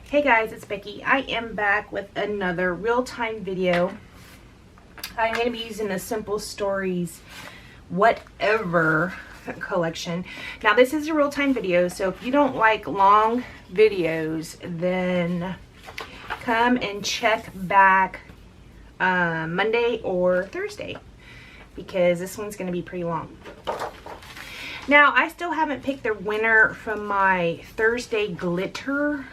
Hey guys, it's Becky. I am back with another real-time video. I'm going to be using the Simple Stories Whatever collection. Now this is a real-time video, so if you don't like long videos, then come and check back Monday or Thursday, because this one's going to be pretty long. Now I still haven't picked the winner from my Thursday glitter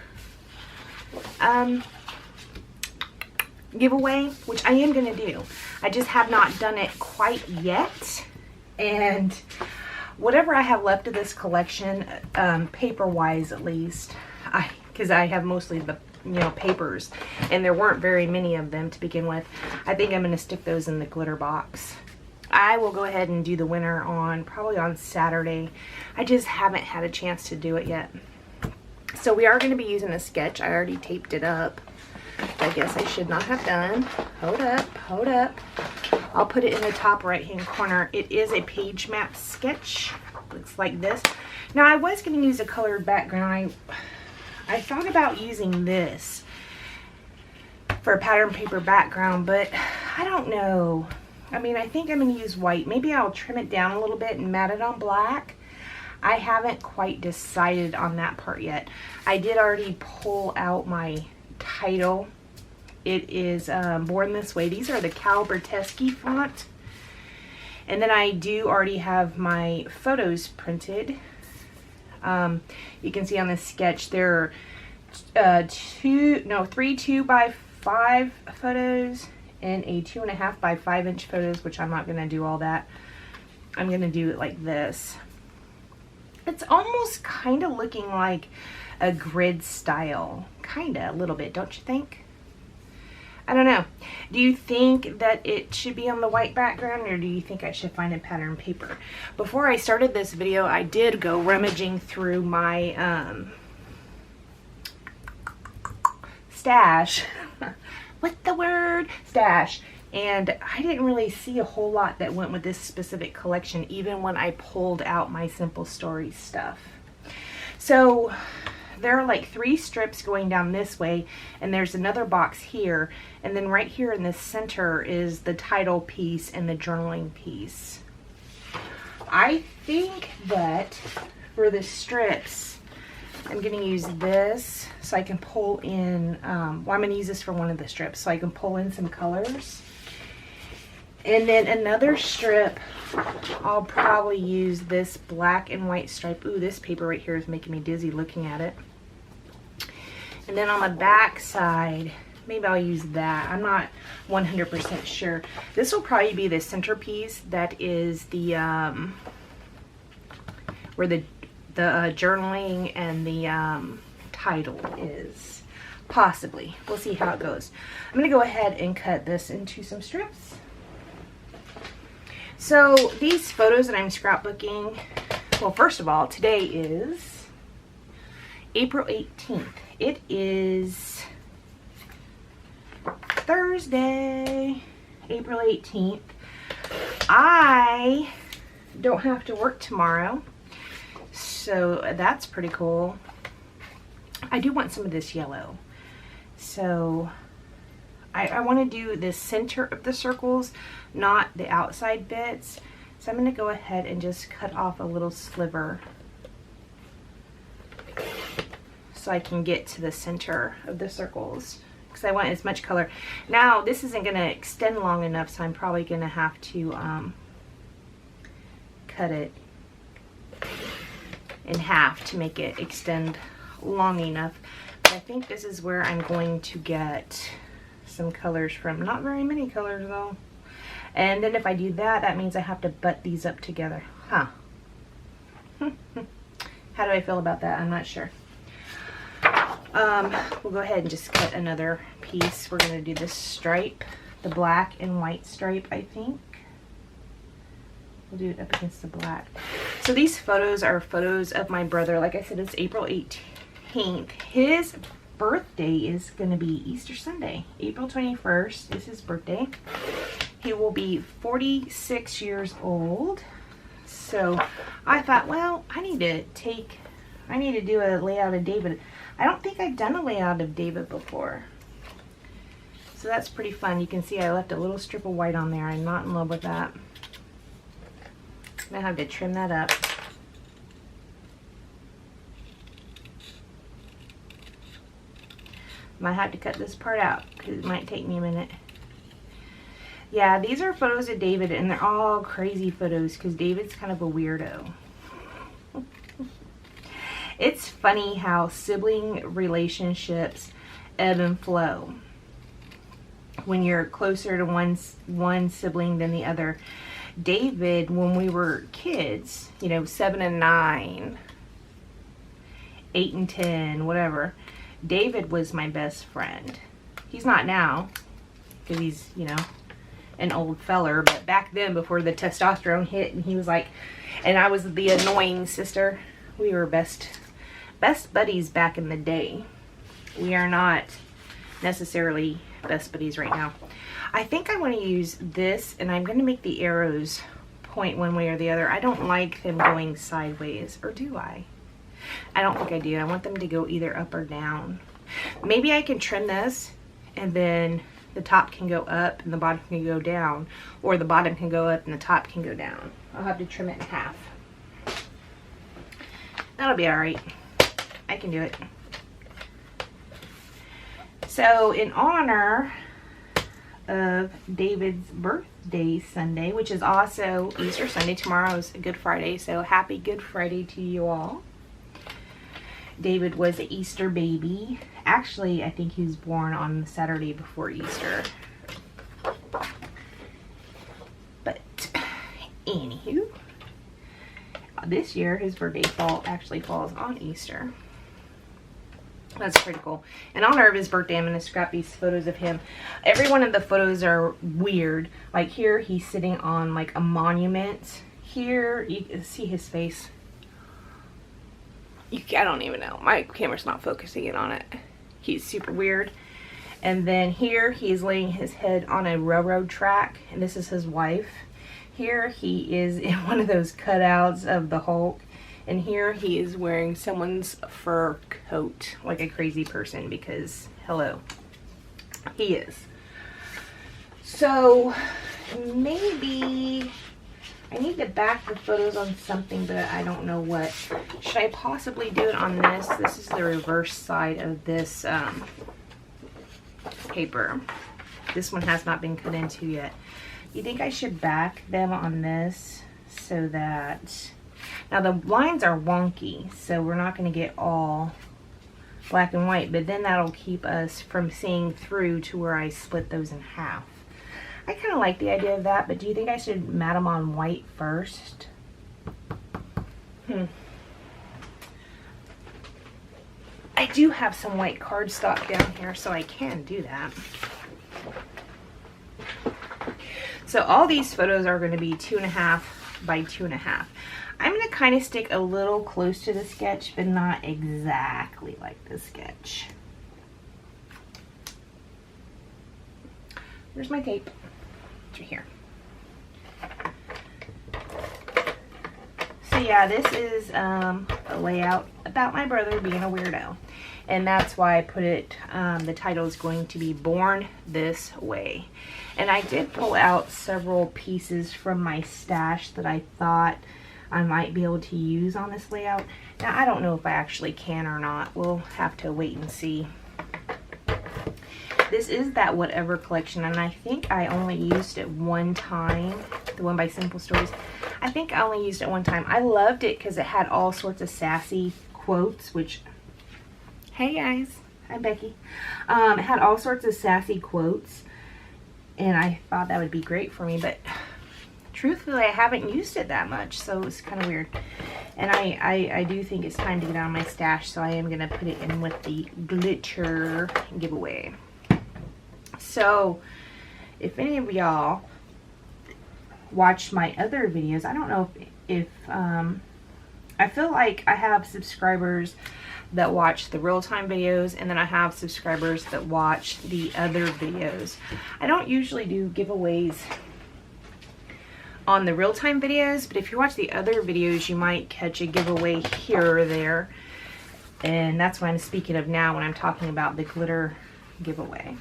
giveaway, which I am going to do. I just have not done it quite yet, and whatever I have left of this collection, paper wise at least, because I have mostly the papers, and there weren't very many of them to begin with, I think I'm going to stick those in the glitter box. I will go ahead and do the winner probably on Saturday. I just haven't had a chance to do it yet. So we are going to be using a sketch. I already taped it up. I guess I should not have done. Hold up. I'll put it in the top right hand corner. It is a page map sketch. Looks like this. Now I was going to use a colored background. I thought about using this for a pattern paper background, but I don't know. I mean, I think I'm going to use white. Maybe I'll trim it down a little bit and mat it on black. I haven't quite decided on that part yet. I did already pull out my title. It is Born This Way. These are the Cal Berteschi font. And then I do already have my photos printed. You can see on this sketch there are 3 2x5 photos and a 2.5 by 5 inch photos, which I'm not going to do all that. I'm going to do it like this. It's almost kind of looking like a grid style. Kind of, a little bit, don't you think? I don't know. Do you think that it should be on the white background, or do you think I should find a pattern paper? Before I started this video, I did go rummaging through my stash. What's the word? Stash. And I didn't really see a whole lot that went with this specific collection, even when I pulled out my Simple Stories stuff. So there are like 3 strips going down this way, and there's another box here, and then right here in the center is the title piece and the journaling piece. I think that for the strips, I'm going to use this so I can pull in, I'm going to use this for one of the strips so I can pull in some colors. And then another strip, I'll probably use this black and white stripe. Ooh, this paper right here is making me dizzy looking at it. And then on the back side, maybe I'll use that. I'm not 100% sure. This will probably be the centerpiece. That is the, where the journaling and the title is. Possibly. We'll see how it goes. I'm going to go ahead and cut this into some strips. So these photos that I'm scrapbooking, well, first of all, today is April 18th. It is Thursday, April 18th. I don't have to work tomorrow, so that's pretty cool. I do want some of this yellow. So I want to do the center of the circles, not the outside bits. So I'm going to go ahead and just cut off a little sliver so I can get to the center of the circles, because I want as much color. Now this isn't going to extend long enough, so I'm probably going to have to cut it in half to make it extend long enough. But I think this is where I'm going to get some colors from. Not very many colors though. And then if I do that, that means I have to butt these up together. Huh. How do I feel about that? I'm not sure. We'll go ahead and just cut another piece. We're going to do this stripe, the black and white stripe, I think. We'll do it up against the black. So these photos are photos of my brother. Like I said, it's April 18th. His birthday is going to be Easter Sunday. April 21st is his birthday. He will be 46 years old. So I thought, well, I need to do a layout of David. I don't think I've done a layout of David before. So that's pretty fun. You can see I left a little strip of white on there. I'm not in love with that. I'm gonna have to trim that up. Might have to cut this part out because it might take me a minute. Yeah, these are photos of David, and they're all crazy photos because David's kind of a weirdo. It's funny how sibling relationships ebb and flow when you're closer to one sibling than the other. David, when we were kids, you know, 7 and 9, 8 and 10, whatever, David was my best friend. He's not now because he's, you know, an old feller, but back then before the testosterone hit and he was like, and I was the annoying sister, we were best buddies back in the day. We are not necessarily best buddies right now. I think I want to use this, and I'm going to make the arrows point one way or the other. I don't like them going sideways, or do I? I don't think I do. I want them to go either up or down. Maybe I can trim this, and then the top can go up and the bottom can go down, or the bottom can go up and the top can go down. I'll have to trim it in half. That'll be alright. I can do it. So in honor of David's birthday Sunday, which is also Easter Sunday, tomorrow is Good Friday, so happy Good Friday to you all. David was an Easter baby. Actually, I think he was born on the Saturday before Easter. But anywho, this year his birthday actually falls on Easter. That's pretty cool. In honor of his birthday, I'm going to scrap these photos of him. Every one of the photos are weird. Like here, he's sitting on like a monument. Here, you can see his face. I don't even know. My camera's not focusing in on it. He's super weird. And then here, he's laying his head on a railroad track. And this is his wife. Here, he is in one of those cutouts of the Hulk. And here he is wearing someone's fur coat like a crazy person because, hello, he is. So maybe I need to back the photos on something, but I don't know what. Should I possibly do it on this? This is the reverse side of this paper. This one has not been cut into yet. You think I should back them on this so that... Now the lines are wonky, so we're not going to get all black and white, but then that'll keep us from seeing through to where I split those in half. I kind of like the idea of that, but do you think I should mat them on white first? I do have some white cardstock down here, so I can do that. So all these photos are going to be 2.5 by 2.5. I'm going to kind of stick a little close to the sketch, but not exactly like the sketch. Where's my tape? It's right here. So yeah, this is a layout about my brother being a weirdo. And that's why I put it, the title is going to be Born This Way. And I did pull out several pieces from my stash that I thought I might be able to use on this layout. Now, I don't know if I actually can or not. We'll have to wait and see. This is that Whatever collection, and I think I only used it one time. The one by Simple Stories. I think I only used it one time. I loved it because it had all sorts of sassy quotes, which... Hey guys. Hi Becky. It had all sorts of sassy quotes, and I thought that would be great for me, but... truthfully, I haven't used it that much, so it's kind of weird. And I do think it's time to get out of my stash, so I am going to put it in with the glitter giveaway. So, if any of y'all watched my other videos, I don't know if I feel like I have subscribers that watch the real-time videos, and then I have subscribers that watch the other videos. I don't usually do giveaways on the real-time videos, but if you watch the other videos, you might catch a giveaway here or there. And that's what I'm speaking of now when I'm talking about the glitter giveaway.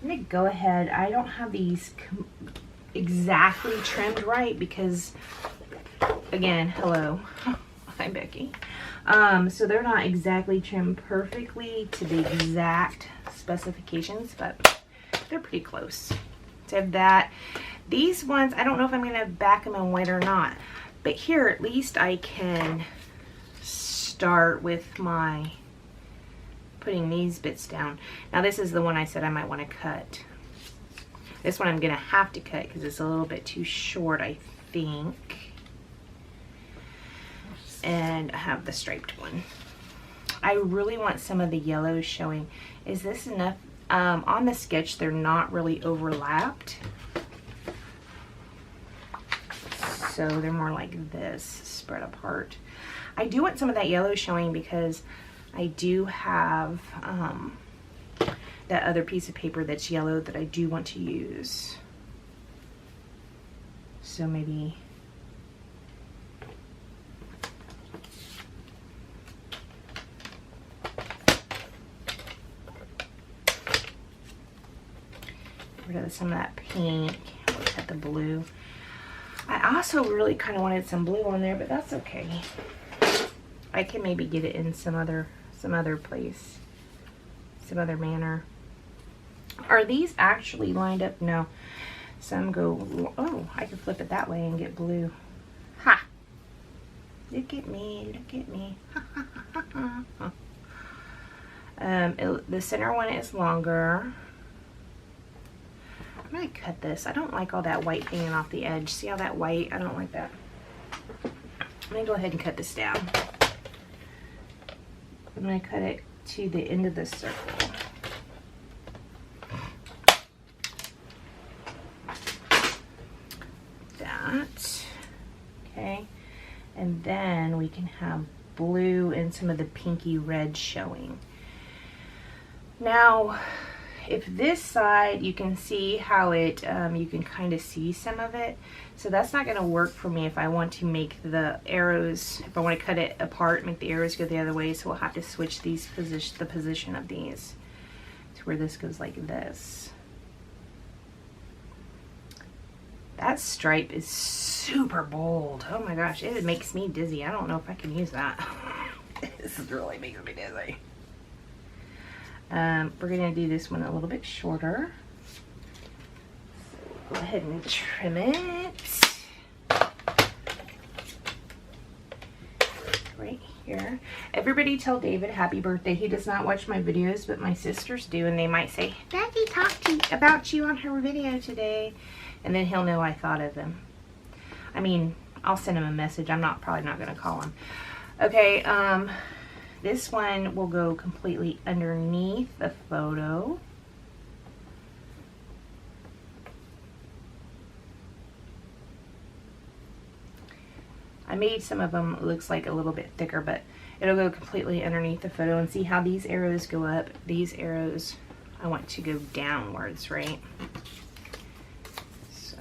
I'm going to go ahead. I don't have these exactly trimmed right because, again, hello, hi Becky. So they're not exactly trimmed perfectly to the exact specifications, but they're pretty close. So I have that. These ones, I don't know if I'm going to back them in white or not, but here at least I can start with my putting these bits down. Now this is the one I said I might want to cut. This one I'm going to have to cut because it's a little bit too short, I think. And I have the striped one. I really want some of the yellows showing. Is this enough? On the sketch, they're not really overlapped. So they're more like this, spread apart. I do want some of that yellow showing because I do have that other piece of paper that's yellow that I do want to use. So maybe get rid of some of that pink. Look at the blue. I also really kind of wanted some blue on there, but that's okay. I can maybe get it in some other place, some other manner. Are these actually lined up? No. Some go, oh, I can flip it that way and get blue. Ha! Look at me, look at me. The center one is longer. I'm going to cut this. I don't like all that white hanging off the edge. See how that white? I don't like that. I'm going to go ahead and cut this down. I'm going to cut it to the end of the circle. That. Okay. And then we can have blue and some of the pinky red showing. Now, if this side, you can see how it, you can kind of see some of it. So that's not going to work for me if I want to make the arrows, if I want to cut it apart, make the arrows go the other way. So we'll have to switch these the position of these to where this goes like this. That stripe is super bold. Oh my gosh, it makes me dizzy. I don't know if I can use that. This is really making me dizzy. We're going to do this one a little bit shorter. So go ahead and trim it. Right here. Everybody tell David happy birthday. He does not watch my videos, but my sisters do, and they might say, Becky talked about you on her video today. And then he'll know I thought of him. I mean, I'll send him a message. I'm probably not going to call him. Okay, this one will go completely underneath the photo. I made some of them, it looks like a little bit thicker, but it'll go completely underneath the photo. And see how these arrows go up? These arrows, I want to go downwards, right? So,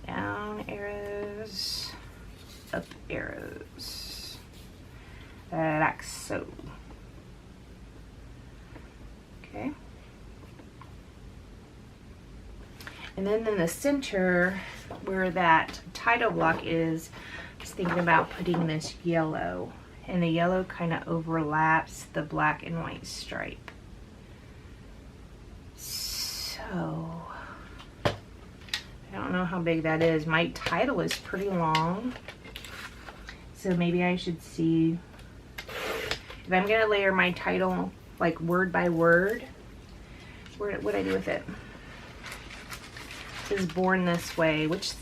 down arrows, up arrows, like so. Okay. And then in the center, where that title block is, I was thinking about putting this yellow. And the yellow kind of overlaps the black and white stripe. So, I don't know how big that is. My title is pretty long. So maybe I should see if I'm going to layer my title like word by word. What would I do with it? Is born this way. Which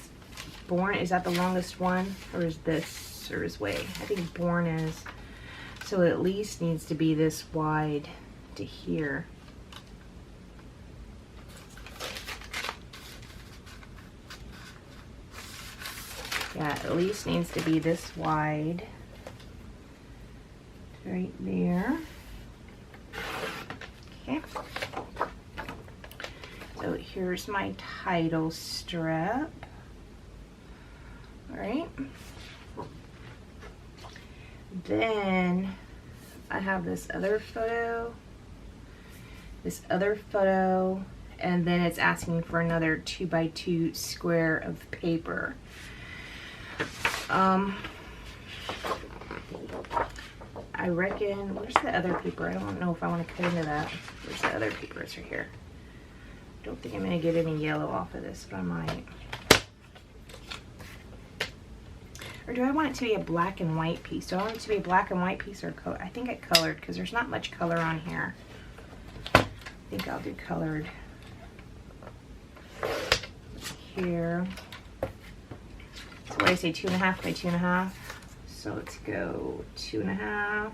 born is that the longest one, or is this, or is way? I think born is. So it at least needs to be this wide to here. Yeah, at least needs to be this wide. Right there. Okay. So here's my title strip. All right. Then I have this other photo, and then it's asking for another 2x2 square of paper. I reckon, where's the other paper? I don't know if I want to cut into that. Where's the other paper? It's right here. I don't think I'm going to get any yellow off of this, but I might. Or do I want it to be a black and white piece? Do I want it to be a black and white piece or color? I think it colored because there's not much color on here. I think I'll do colored here. So what do I say, 2.5 by 2.5? So let's go 2.5.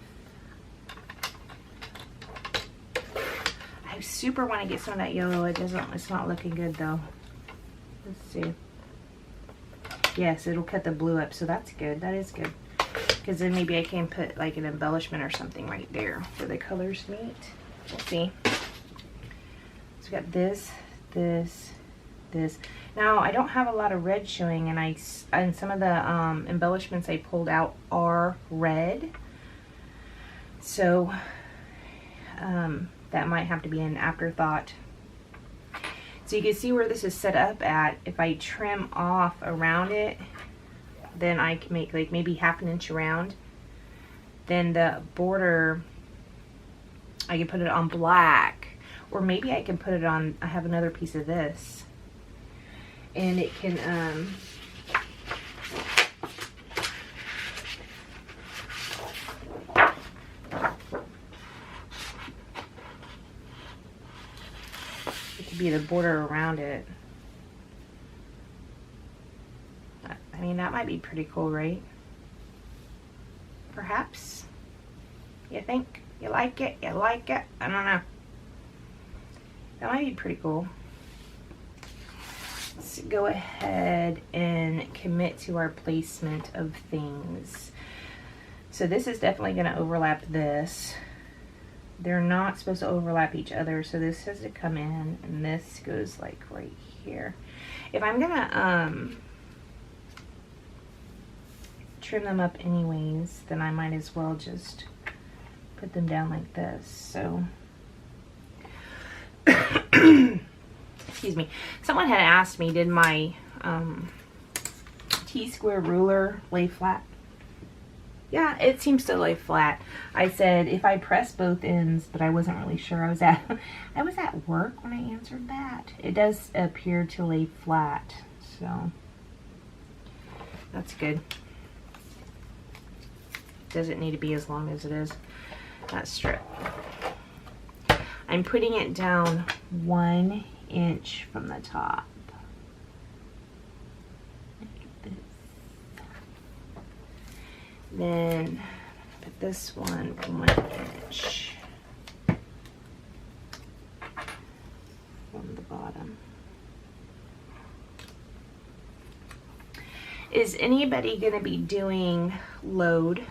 I super want to get some of that yellow. It's not looking good though. Let's see. Yes, it'll cut the blue up, so that's good. That is good. Because then maybe I can put like an embellishment or something right there where the colors meet. We'll see. So we got this, this, this. Now I don't have a lot of red showing, and some of the embellishments I pulled out are red. So that might have to be an afterthought. So you can see where this is set up at. If I trim off around it, then I can make like maybe 1/2 inch around. Then the border, I can put it on black, or maybe I can put it on, I have another piece of this. And it can, be the border around it. I mean, that might be pretty cool, right? Perhaps. You think? You like it? You like it? I don't know. That might be pretty cool. Let's go ahead and commit to our placement of things. So this is definitely going to overlap this. They're not supposed to overlap each other, so this has to come in, and this goes like right here. If I'm gonna trim them up anyways, then I might as well just put them down like this. So excuse me. Someone had asked me, did my T-square ruler lay flat? Yeah, it seems to lay flat. I said if I press both ends, but I wasn't really sure. I was at work when I answered that. It does appear to lay flat, so that's good. Doesn't need to be as long as it is. That strip. I'm putting it down 1 inch from the top. Then put this one 1 inch from the bottom. Is anybody going to be doing load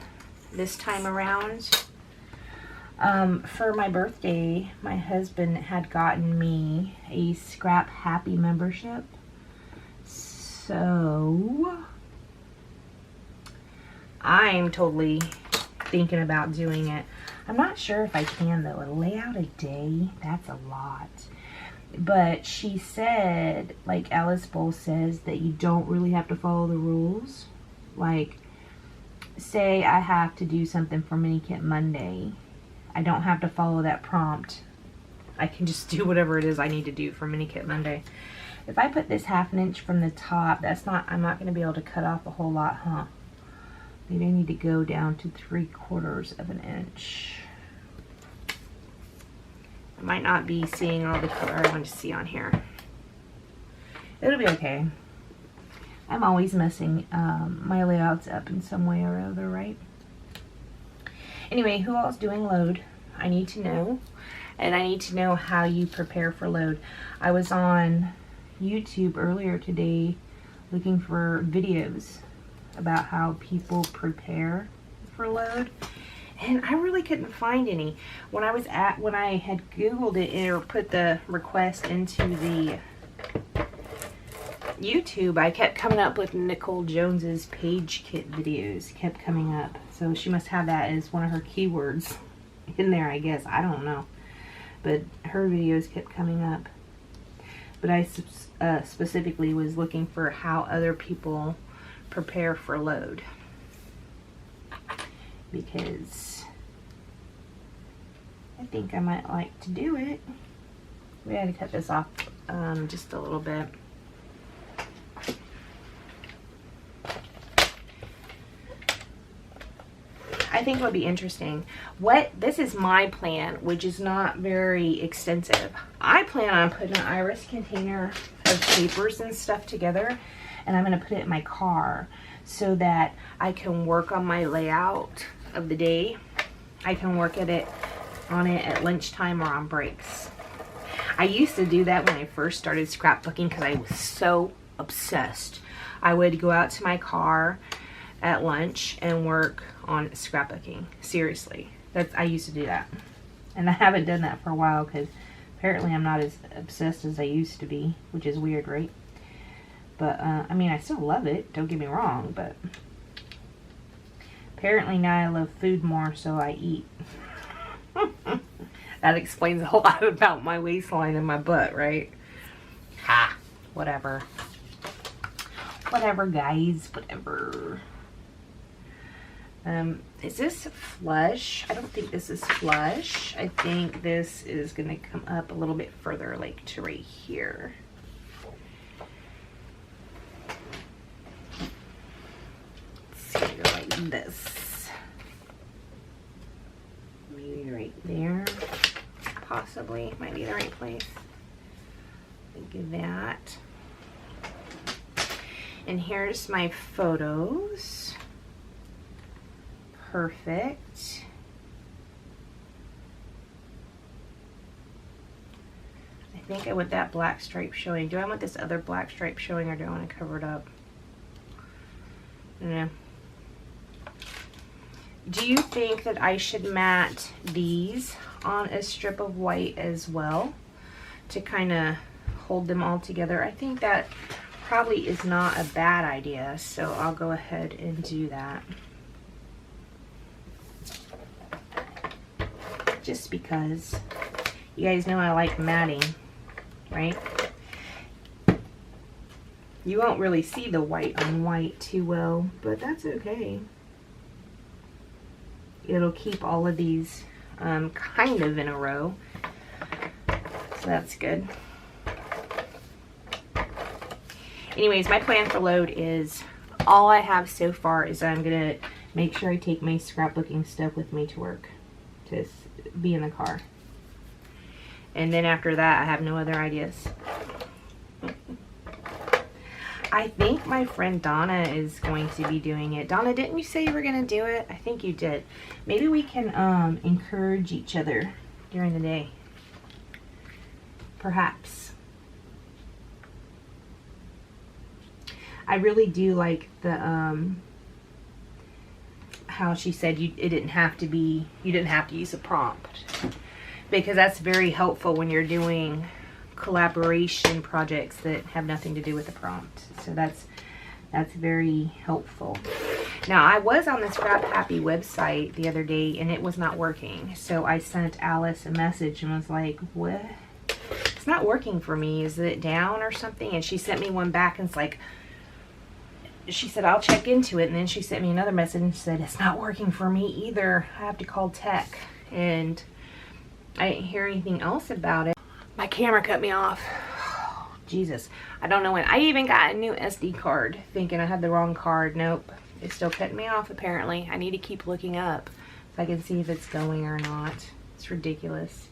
this time around? For my birthday, my husband had gotten me a Scrap Happy membership. So I'm totally thinking about doing it. I'm not sure if I can though. Lay out a day, that's a lot. But she said, like Alice Bowl says, that you don't really have to follow the rules. Like, say I have to do something for Mini Kit Monday. I don't have to follow that prompt. I can just do whatever it is I need to do for Mini Kit Monday. If I put this 1/2 inch from the top, I'm not going to be able to cut off a whole lot, huh? Maybe I need to go down to 3/4 of an inch. I might not be seeing all the color I want to see on here. It'll be okay. I'm always messing my layouts up in some way or other, right? Anyway, who else doing load? I need to know. And I need to know how you prepare for load. I was on YouTube earlier today looking for videos about how people prepare for load, and I really couldn't find any. When I had Googled it or put the request into the YouTube, I kept coming up with Nicole Jones's page kit videos, kept coming up. So she must have that as one of her keywords in there, I guess. I don't know. But her videos kept coming up. But I specifically was looking for how other people prepare for load. Because I think I might like to do it. We had to cut this off just a little bit. I think it would be interesting. This is my plan, which is not very extensive. I plan on putting an iris container of papers and stuff together, and I'm going to put it in my car so that I can work on my layout of the day. I can work on it at lunchtime or on breaks. I used to do that when I first started scrapbooking because I was so obsessed. I would go out to my car at lunch and work on scrapbooking. Seriously, I used to do that, and I haven't done that for a while because apparently I'm not as obsessed as I used to be, which is weird, right? But I mean, I still love it, don't get me wrong, but apparently now I love food more, so I eat. That explains a lot about my waistline and my butt, right? Ha, whatever. Whatever, guys, whatever. Is this flush? I don't think this is flush. I think this is gonna come up a little bit further, like to right here. Let's see, go like this. Maybe right there. Possibly, might be the right place. Think of that. And here's my photos. Perfect. I think I want that black stripe showing. Do I want this other black stripe showing, or do I want to cover it up? I don't know. Do you think that I should mat these on a strip of white as well to kind of hold them all together? I think that probably is not a bad idea, so I'll go ahead and do that. Just because you guys know I like matting, right? You won't really see the white on white too well, but that's okay. It'll keep all of these kind of in a row, so that's good. Anyways, my plan for load is, all I have so far is I'm gonna make sure I take my scrapbooking stuff with me to work, to be in the car. And then after that, I have no other ideas. I think my friend Donna is going to be doing it. Donna, didn't you say you were going to do it? I think you did. Maybe we can encourage each other during the day. Perhaps. I really do like the how she said it didn't have to be, you didn't have to use a prompt, because that's very helpful when you're doing collaboration projects that have nothing to do with the prompt. So that's very helpful. Now, I was on the Scrap Happy website the other day and it was not working, so I sent Alice a message and was like, what? It's not working for me, is it down or something? And she sent me one back and it's like, she said, I'll check into it. And then she sent me another message and said, it's not working for me either, I have to call tech. And I didn't hear anything else about it. My camera cut me off. Jesus, I don't know when. I even got a new SD card thinking I had the wrong card. Nope, it's still cutting me off apparently. I need to keep looking up so I can see if it's going or not. It's ridiculous.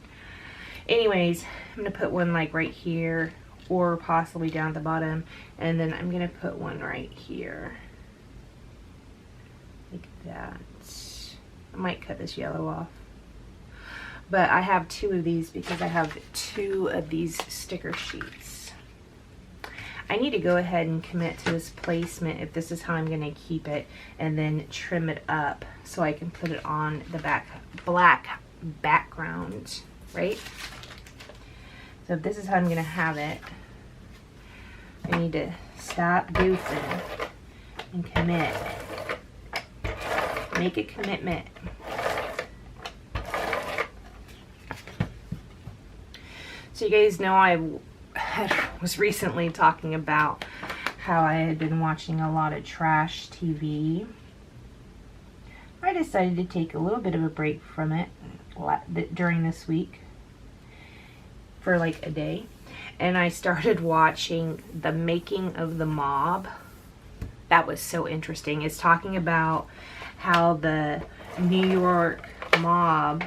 Anyways, I'm gonna put one like right here, or possibly down at the bottom, and then I'm gonna put one right here, like that. I might cut this yellow off, but I have two of these because I have two of these sticker sheets. I need to go ahead and commit to this placement if this is how I'm gonna keep it, and then trim it up so I can put it on the black background, right? So if this is how I'm gonna have it, I need to stop goofing and commit. Make a commitment. So you guys know I was recently talking about how I had been watching a lot of trash TV. I decided to take a little bit of a break from it during this week for like a day. And I started watching The Making of the Mob. That was so interesting. It's talking about how the New York mob,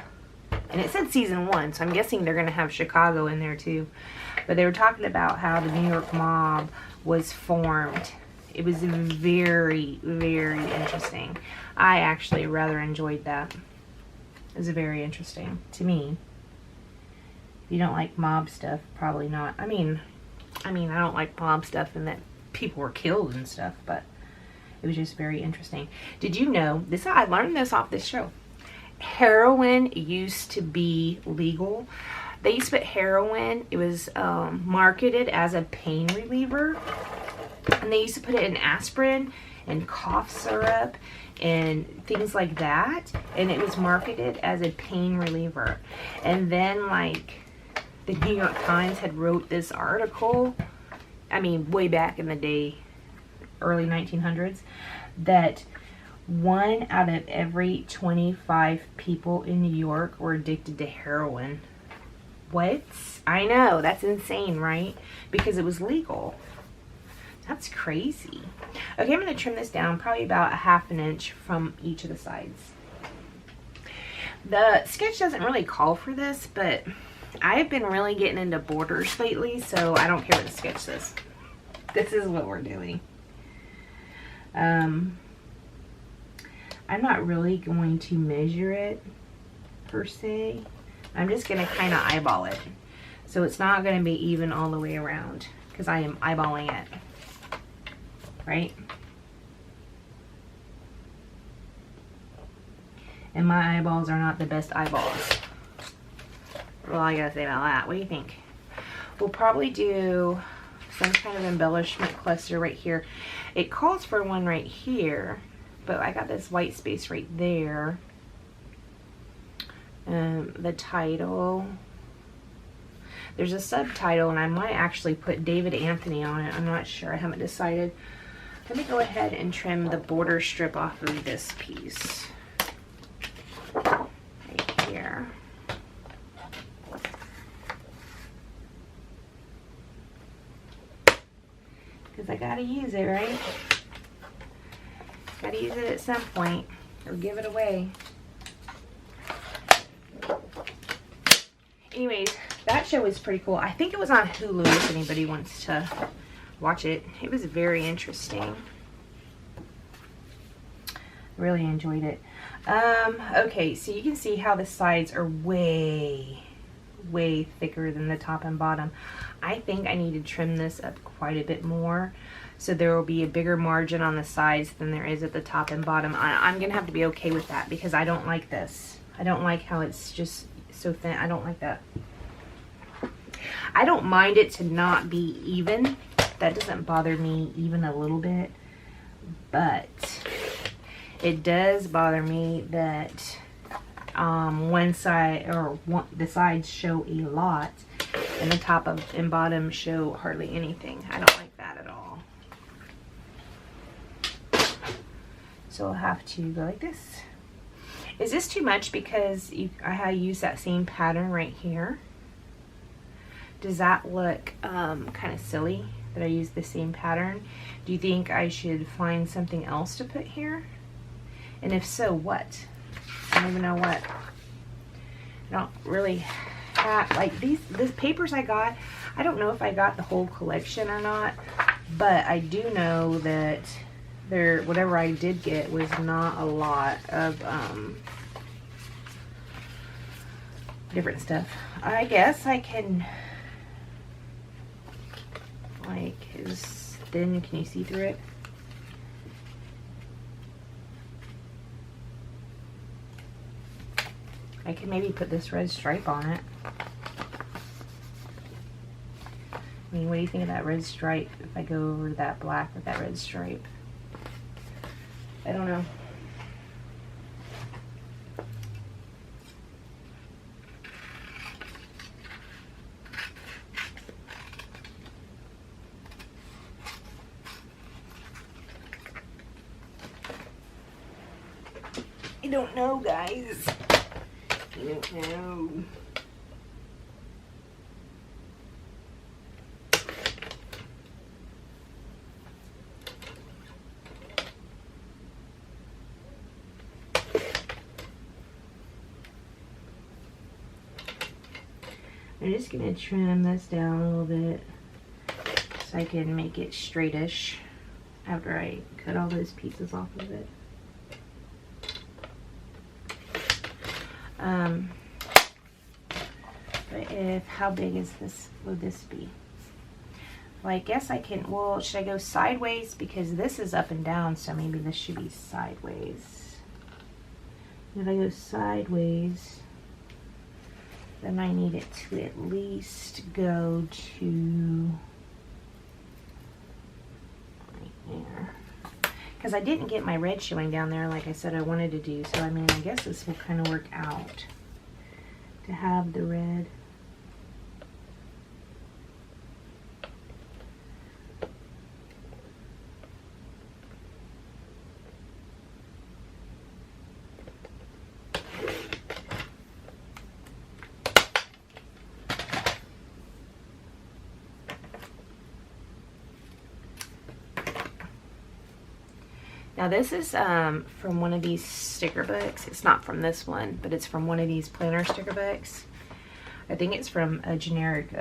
and it said season 1, so I'm guessing they're going to have Chicago in there too. But they were talking about how the New York mob was formed. It was very, very interesting. I actually rather enjoyed that. It was very interesting to me. If you don't like mob stuff, probably not. I mean, I don't like mob stuff and that people were killed and stuff, but it was just very interesting. Did you know this? I learned this off this show. Heroin used to be legal. They used to put heroin. It was marketed as a pain reliever, and they used to put it in aspirin and cough syrup and things like that. And it was marketed as a pain reliever. And then, like, the New York Times had wrote this article. I mean, way back in the day, early 1900s, that 1 out of every 25 people in New York were addicted to heroin. What? I know, that's insane, right? Because it was legal. That's crazy. Okay, I'm going to trim this down probably about a 1/2 inch from each of the sides. The sketch doesn't really call for this, but I've been really getting into borders lately, so I don't care what the sketch says. This is what we're doing. I'm not really going to measure it per se. I'm just going to kind of eyeball it. So it's not going to be even all the way around because I am eyeballing it. Right? And my eyeballs are not the best eyeballs. Well, I gotta say about that. What do you think? We'll probably do some kind of embellishment cluster right here. It calls for one right here, but I got this white space right there. The title. There's a subtitle, and I might actually put David Anthony on it. I'm not sure. I haven't decided. Let me go ahead and trim the border strip off of this piece. Right here. Because I gotta use it, right? Gotta use it at some point, or give it away. Anyways, that show was pretty cool. I think it was on Hulu if anybody wants to watch it. It was very interesting. Really enjoyed it. Okay, so you can see how the sides are way thicker than the top and bottom. I think I need to trim this up quite a bit more, so there will be a bigger margin on the sides than there is at the top and bottom. I'm gonna have to be okay with that because I don't like this. I don't like how it's just so thin. I don't like that. I don't mind it to not be even. That doesn't bother me even a little bit, but it does bother me that one side or the sides show a lot and the top and bottom show hardly anything. I don't like that at all. So I'll have to go like this. Is this too much because I use that same pattern right here? Does that look kind of silly that I use the same pattern? Do you think I should find something else to put here? And if so, what? I don't even know what. I don't really have, like these papers I got, I don't know if I got the whole collection or not, but I do know that whatever I did get was not a lot of different stuff. I guess I can, like, is thin, can you see through it? I can maybe put this red stripe on it. I mean, what do you think of that red stripe if I go over to that black with that red stripe? I don't know. I don't know, guys. I don't know. I'm just going to trim this down a little bit so I can make it straightish after I cut all those pieces off of it. But how big is this, would this be? Well, I guess I can, well, should I go sideways? Because this is up and down, so maybe this should be sideways. If I go sideways, then I need it to at least go to right there. Because I didn't get my red showing down there like I said I wanted to do. So, I mean, I guess this will kind of work out to have the red. Now this is from one of these sticker books. It's not from this one, but it's from one of these planner sticker books. I think it's from a generic,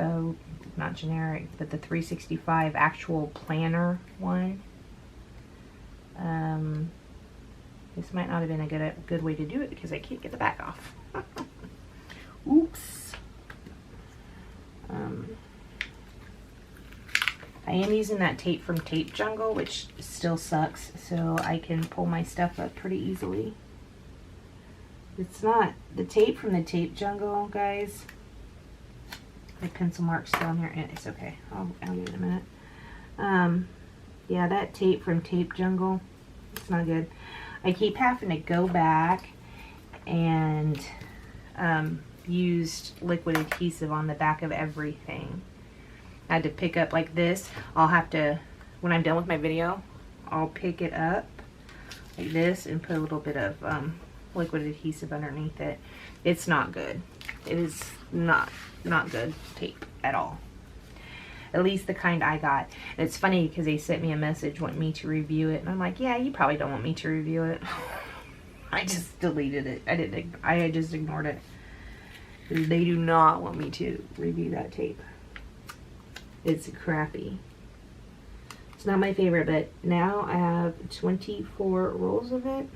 not generic, but the 365 actual planner one. This might not have been a good way to do it because I can't get the back off. Oops. I am using that tape from Tape Jungle, which still sucks, so I can pull my stuff up pretty easily. It's not, the tape from the Tape Jungle, guys. My pencil mark's still on here, and it's okay. I'll give it a minute. Yeah, that tape from Tape Jungle, it's not good. I keep having to go back and used liquid adhesive on the back of everything. I had to pick up like this. I'll have to, when I'm done with my video, I'll pick it up like this and put a little bit of liquid adhesive underneath it. It's not good. It is not good tape at all. At least the kind I got. And it's funny because they sent me a message wanting me to review it, and I'm like, yeah, you probably don't want me to review it. I just deleted it. I just ignored it. They do not want me to review that tape. It's crappy. It's not my favorite, but now I have 24 rolls of it.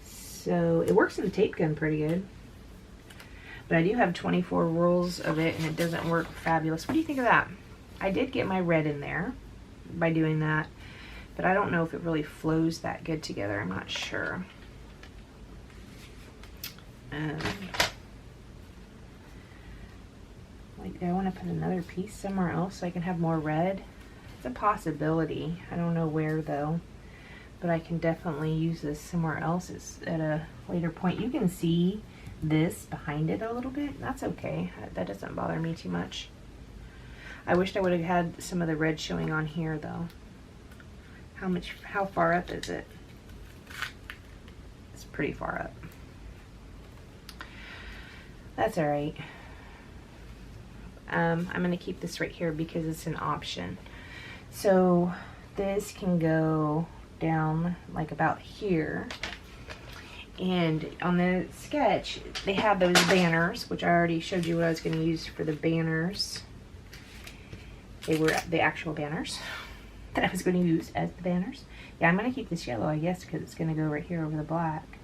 So it works in the tape gun pretty good. But I do have 24 rolls of it, and it doesn't work fabulous. What do you think of that? I did get my red in there by doing that, but I don't know if it really flows that good together. I'm not sure. Like, do I want to put another piece somewhere else so I can have more red? It's a possibility. I don't know where though, but I can definitely use this somewhere else at a later point. You can see this behind it a little bit. That's okay. That doesn't bother me too much. I wished I would have had some of the red showing on here though. How far up is it? It's pretty far up. That's all right. I'm going to keep this right here because it's an option. So this can go down like about here. And on the sketch, they have those banners, which I already showed you what I was going to use for the banners. They were the actual banners that I was going to use as the banners. Yeah, I'm going to keep this yellow, I guess, because it's going to go right here over the black.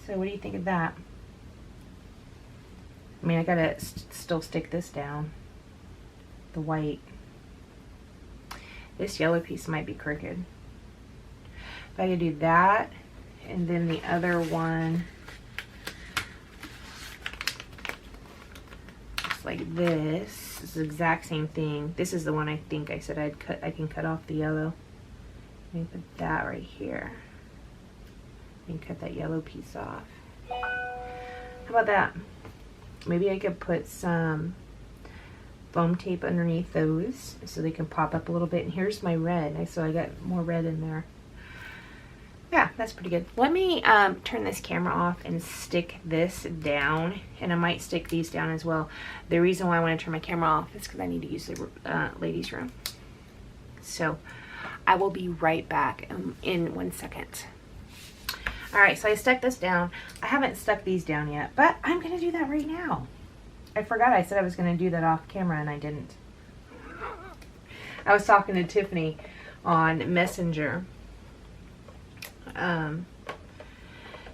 So what do you think of that? I mean, I gotta still stick this down, the white. This yellow piece might be crooked. If I could do that, and then the other one, like this. It's the exact same thing. This is the one I think I said I'd cut. I can cut off the yellow. Let me put that right here. And cut that yellow piece off. How about that? Maybe I could put some foam tape underneath those so they can pop up a little bit. And here's my red. So I got more red in there. Yeah, that's pretty good. Let me turn this camera off and stick this down. And I might stick these down as well. The reason why I want to turn my camera off is because I need to use the ladies' room. So I will be right back in 1 second. Alright, so I stuck this down. I haven't stuck these down yet, but I'm going to do that right now. I forgot I said I was going to do that off camera and I didn't. I was talking to Tiffany on Messenger.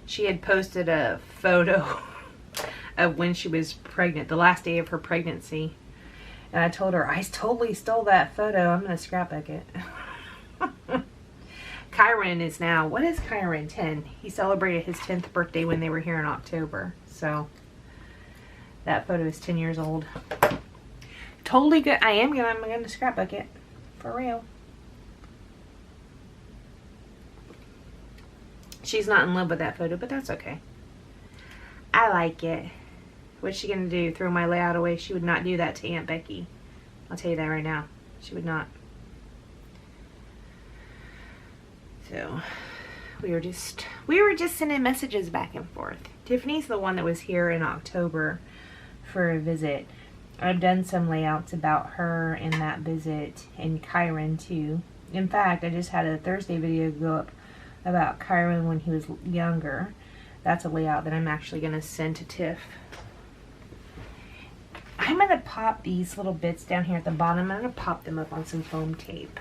She had posted a photo of when she was pregnant, the last day of her pregnancy. And I told her, I totally stole that photo. I'm going to scrapbook it. Kyron is now, what is Kyron? 10. He celebrated his 10th birthday when they were here in October. So that photo is 10 years old. Totally good. I'm gonna scrapbook it. For real. She's not in love with that photo, but that's okay. I like it. What's she gonna do? Throw my layout away? She would not do that to Aunt Becky. I'll tell you that right now. She would not. So we were just sending messages back and forth. Tiffany's the one that was here in October for a visit. I've done some layouts about her and that visit, and Kyron too. In fact, I just had a Thursday video go up about Kyron when he was younger. That's a layout that I'm actually going to send to Tiff. I'm going to pop these little bits down here at the bottom. I'm going to pop them up on some foam tape.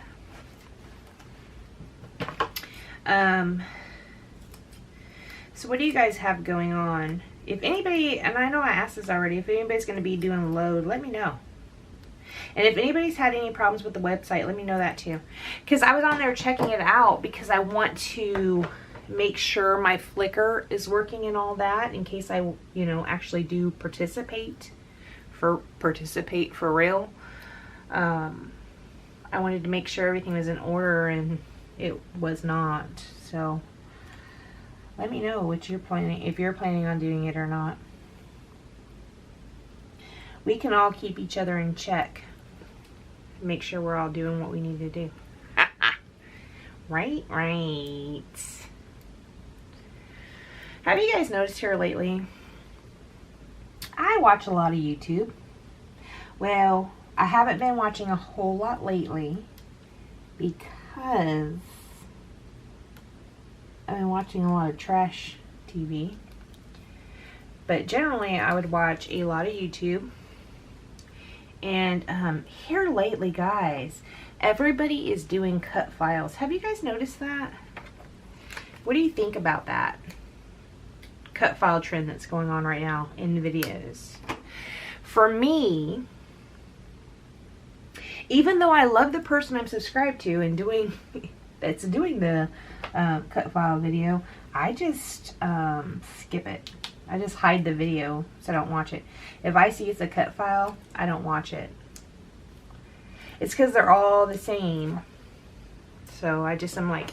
So what do you guys have going on? If anybody, and I know I asked this already, if anybody's going to be doing load, let me know. And if anybody's had any problems with the website, let me know that too. Because I was on there checking it out because I want to make sure my Flickr is working and all that in case I, you know, actually do participate for real. I wanted to make sure everything was in order, and it was not. So let me know what you're planning, if you're planning on doing it or not. We can all keep each other in check. Make sure we're all doing what we need to do. Right. Have you guys noticed here lately? I watch a lot of YouTube. Well, I haven't been watching a whole lot lately because I've been watching a lot of trash TV. But generally, I would watch a lot of YouTube. And here lately, guys, everybody is doing cut files. Have you guys noticed that? What do you think about that cut file trend that's going on right now in videos? For me, even though I love the person I'm subscribed to and that's doing the cut file video, I just skip it. I just hide the video so I don't watch it. If I see it's a cut file, I don't watch it. It's because they're all the same. So I'm like,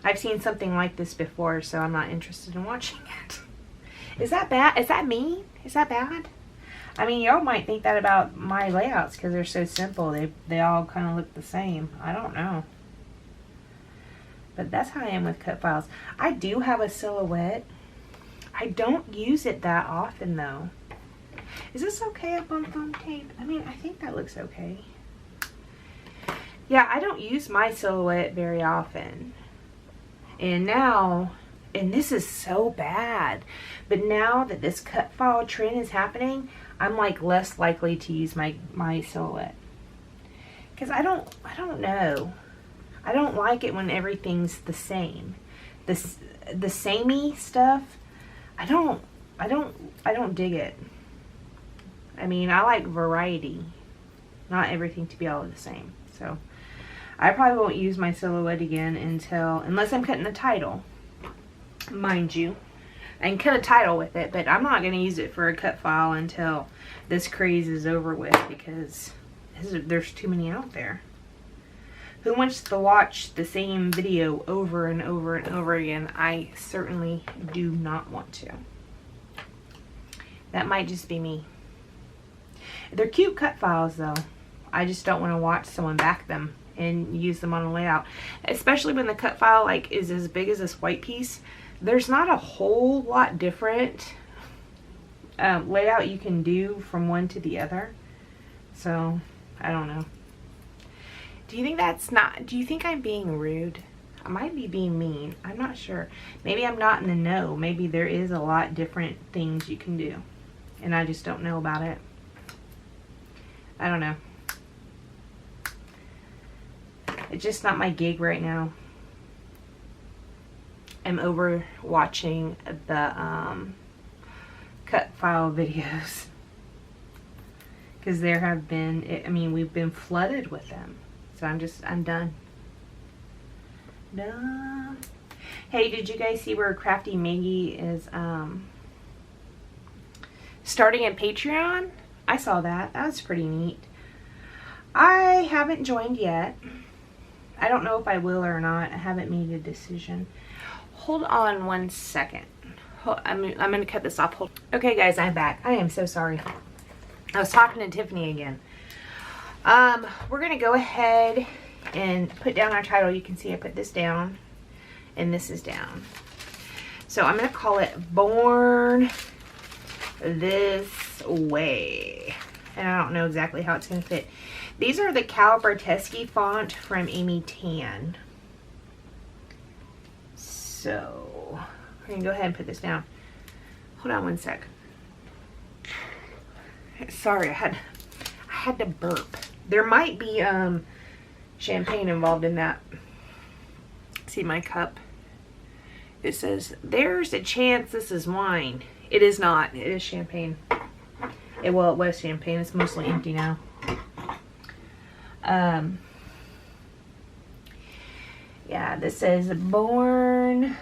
I've seen something like this before, so I'm not interested in watching it. Is that bad? Is that mean? Is that bad? I mean, y'all might think that about my layouts because they're so simple. They all kind of look the same. I don't know. But that's how I am with cut files. I do have a silhouette. I don't use it that often though. Is this okay up on foam tape? I mean, I think that looks okay. Yeah, I don't use my silhouette very often. And now, and this is so bad, but now that this cut file trend is happening, I'm like less likely to use my silhouette. Because I don't know. I don't like it when everything's the same. The samey stuff, I don't dig it. I mean, I like variety, not everything to be all the same. So I probably won't use my silhouette again unless I'm cutting the title, mind you. I can cut a title with it, but I'm not going to use it for a cut file until this craze is over with, because there's too many out there. Who wants to watch the same video over and over and over again? I certainly do not want to. That might just be me. They're cute cut files though. I just don't want to watch someone back them and use them on a layout. Especially when the cut file like is as big as this white piece. There's not a whole lot different layout you can do from one to the other. So, I don't know. Do you think I'm being rude? I might be being mean. I'm not sure. Maybe I'm not in the know. Maybe there is a lot different things you can do. And I just don't know about it. I don't know. It's just not my gig right now. I'm over watching the cut file videos. Because there have been, I mean, we've been flooded with them. So I'm done. Done. Hey, did you guys see where Crafty Maggie is starting a Patreon? I saw that. That was pretty neat. I haven't joined yet. I don't know if I will or not. I haven't made a decision. Hold on one second. I'm going to cut this off. Okay, guys, I'm back. I am so sorry. I was talking to Tiffany again. We're going to go ahead and put down our title. You can see I put this down and this is down. So I'm going to call it Born This Way. And I don't know exactly how it's going to fit. These are the Caliberteschi font from Amy Tan. So we're going to go ahead and put this down. Hold on one sec. Sorry, I had to burp. There might be champagne involved in that. See my cup? It says, there's a chance this is wine. It is not. It is champagne. Well, it was champagne. It's mostly empty now. Yeah, this says Born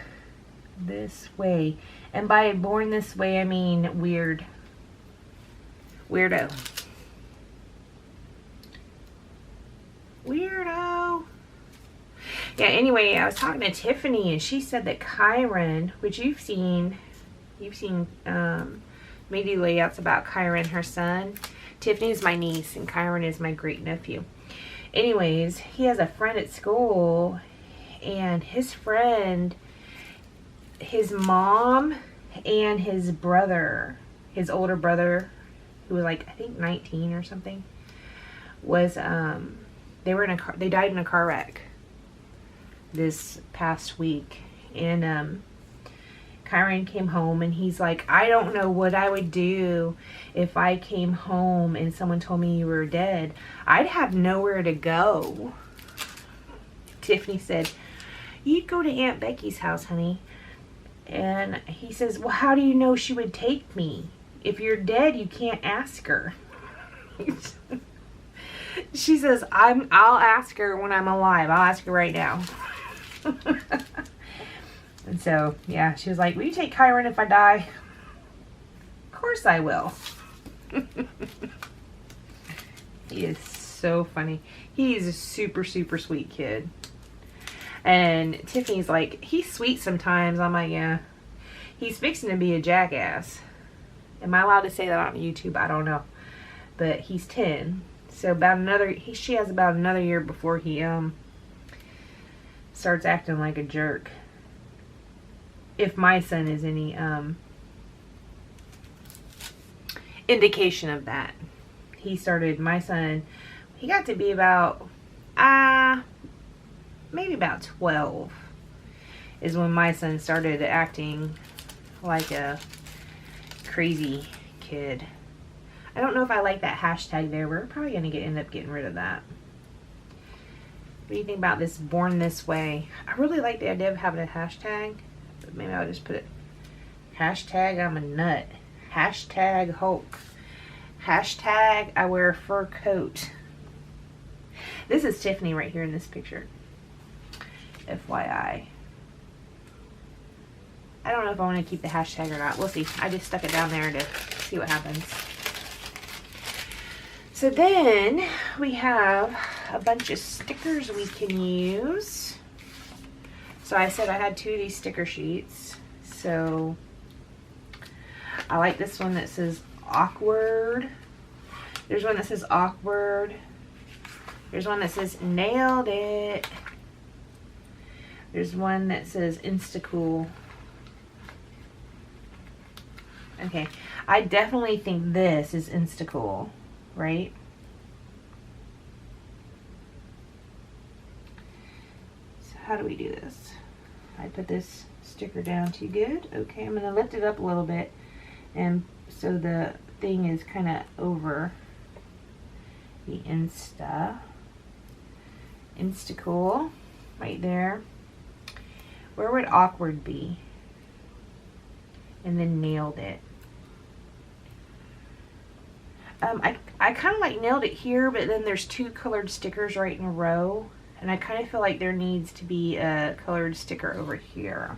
This Way. And by Born This Way, I mean weirdo. Weirdo. Yeah, anyway, I was talking to Tiffany and she said that Kyron, which you've seen media layouts about Kyron, her son. Tiffany's my niece and Kyron is my great nephew. Anyways, he has a friend at school and his friend, his mom and his brother, his older brother, who was like, I think 19 or something, was, they died in a car wreck this past week. And, Kyron came home and he's like, I don't know what I would do if I came home and someone told me you were dead. I'd have nowhere to go. Tiffany said, you'd go to Aunt Becky's house, honey. And he says, well, how do you know she would take me? If you're dead, you can't ask her. She says, I'll ask her when I'm alive. I'll ask her right now. And so, yeah, she was like, will you take Kyron if I die? Of course I will. He is so funny. He's a super, super sweet kid. And Tiffany's like, he's sweet sometimes. I'm like, yeah. He's fixing to be a jackass. Am I allowed to say that on YouTube? I don't know. But he's 10. So she has about another year before he starts acting like a jerk. If my son is any indication of that. My son, he got to be about maybe about 12 is when my son started acting like a crazy kid. I don't know if I like that hashtag there. We're probably going to end up getting rid of that. What do you think about this Born This Way? I really like the idea of having a hashtag. But maybe I'll just put it. Hashtag I'm a nut. Hashtag Hulk. Hashtag I wear a fur coat. This is Tiffany right here in this picture. FYI. I don't know if I want to keep the hashtag or not. We'll see. I just stuck it down there to see what happens. So then we have a bunch of stickers we can use. So I said I had 2 of these sticker sheets. So I like this one that says awkward. There's one that says awkward. There's one that says nailed it. There's one that says insta-cool. Okay, I definitely think this is insta-cool, right? So how do we do this? I put this sticker down too good. Okay, I'm going to lift it up a little bit, and so the thing is kind of over the insta-cool right there. Where would awkward be? And then nailed it. I kind of like nailed it here, but then there's 2 colored stickers right in a row, and I kind of feel like there needs to be a colored sticker over here.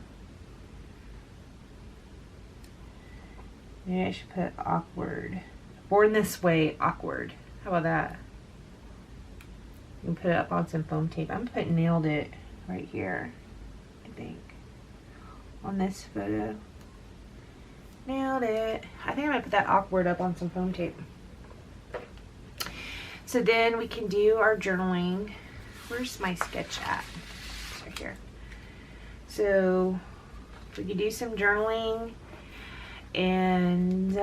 Maybe I should put awkward. Born this way, awkward. How about that? You can put it up on some foam tape. I'm putting nailed it right here, I think, on this photo. Nailed it. I think I'm gonna put that awkward up on some foam tape. So then we can do our journaling. Where's my sketch at? It's right here. So we can do some journaling, and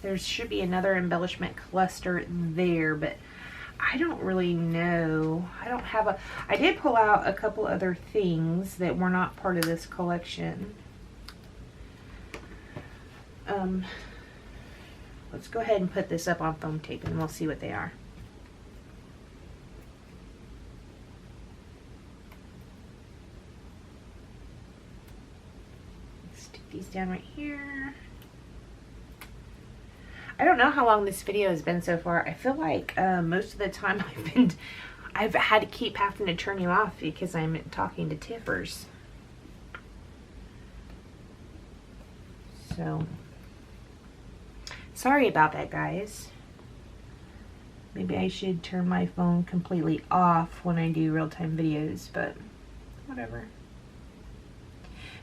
there should be another embellishment cluster there, but I don't really know. I did pull out a couple other things that were not part of this collection. Let's go ahead and put this up on foam tape and we'll see what they are. Stick these down right here. I don't know how long this video has been so far. I feel like most of the time I've had to keep having to turn you off because I'm talking to Tiffers. So sorry about that, guys. Maybe I should turn my phone completely off when I do real-time videos, but whatever.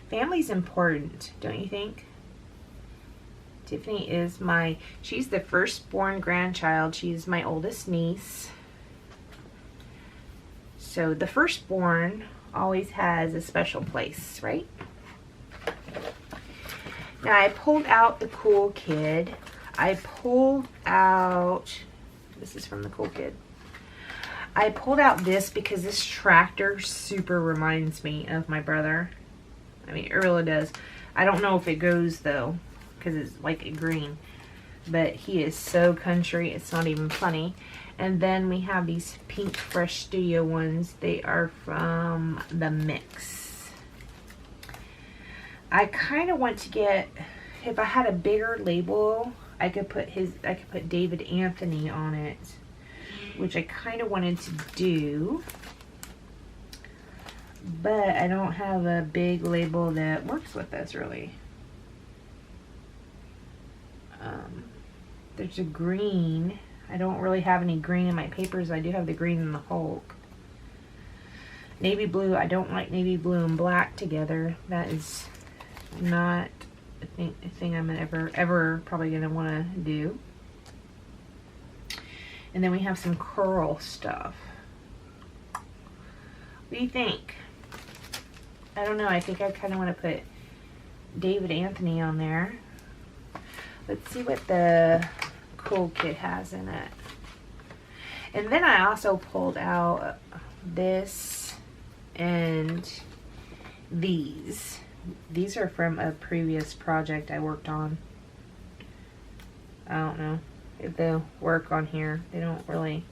Family's important, don't you think? Tiffany is she's the firstborn grandchild. She's my oldest niece. So the firstborn always has a special place, right? Now I pulled out the Cool Kid. I pulled out, this is from the Cool Kid. I pulled out this because this tractor super reminds me of my brother. I mean, it really does. I don't know if it goes though, because it's like a green. But he is so country, it's not even funny. And then we have these pink Fresh Studio ones. They are from the Mix. I kind of want to get, if I had a bigger label, I could put David Anthony on it, which I kind of wanted to do, but I don't have a big label that works with this really. There's a green. I don't really have any green in my papers. I do have the green in the Hulk. Navy blue. I don't like navy blue and black together. That is not a thing I'm ever probably gonna want to do. And then we have some curl stuff. What do you think? I don't know. I think I kind of want to put David Anthony on there. Let's see what the Cool Kid has in it. And then I also pulled out this and these. These are from a previous project I worked on. I don't know if they'll work on here. They don't really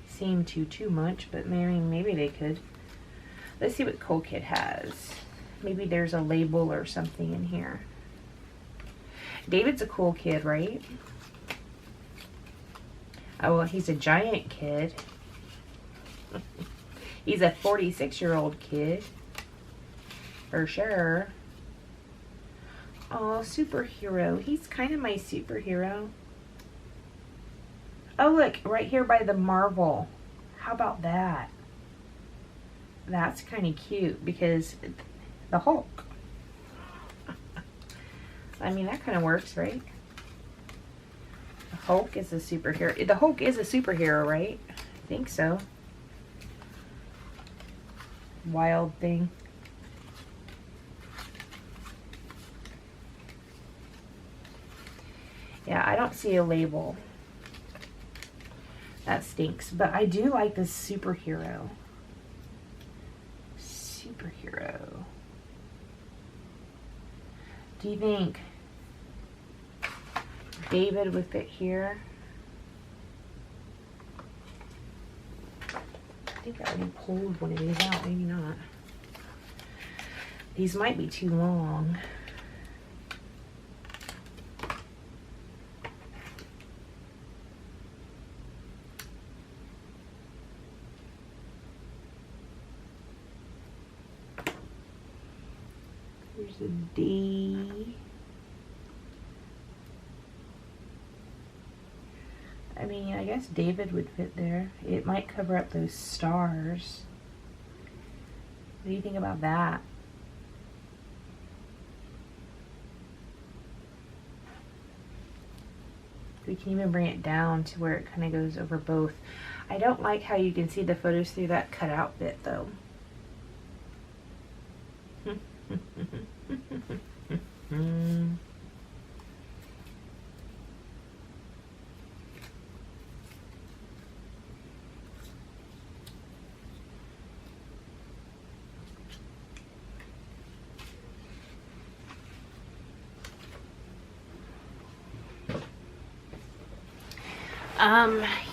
seem to too much, but maybe they could. Let's see what Cool Kid has. Maybe there's a label or something in here. David's a cool kid, right? Oh, well, he's a giant kid. He's a 46-year-old kid. For sure. Oh, superhero. He's kind of my superhero. Oh, look, right here by the Marvel. How about that? That's kind of cute because the Hulk. I mean, that kind of works, right? The Hulk is a superhero. The Hulk is a superhero, right? I think so. Wild thing. Yeah, I don't see a label. That stinks. But I do like this superhero. Superhero. Do you think David would fit here? I think I already pulled one of these out. Maybe not. These might be too long. Here's a D. I mean, I guess David would fit there. It might cover up those stars. What do you think about that? We can even bring it down to where it kind of goes over both. I don't like how you can see the photos through that cutout bit though.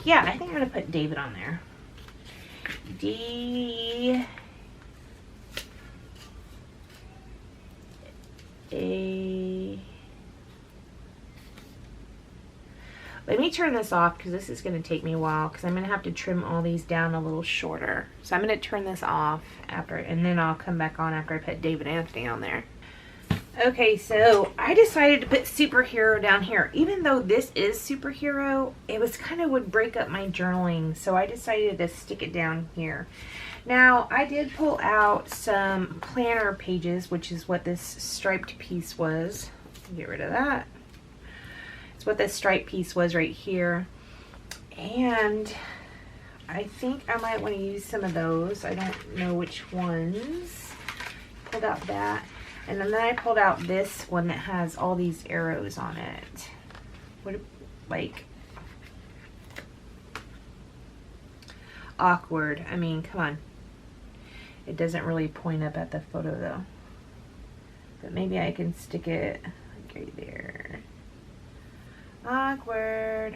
Yeah, I think I'm gonna put David on there. D A. Let me turn this off because this is going to take me a while because I'm going to have to trim all these down a little shorter. So I'm going to turn this off after, and then I'll come back on after I put David Anthony on there. Okay, so I decided to put superhero down here. Even though this is superhero, it was kind of would break up my journaling, so I decided to stick it down here. Now, I did pull out some planner pages, which is what this striped piece was. Get rid of that. It's what this striped piece was right here. And I think I might want to use some of those. I don't know which ones. Pulled out that. And then I pulled out this one that has all these arrows on it. What, like, awkward. I mean, come on. It doesn't really point up at the photo though. But maybe I can stick it like right there. Awkward.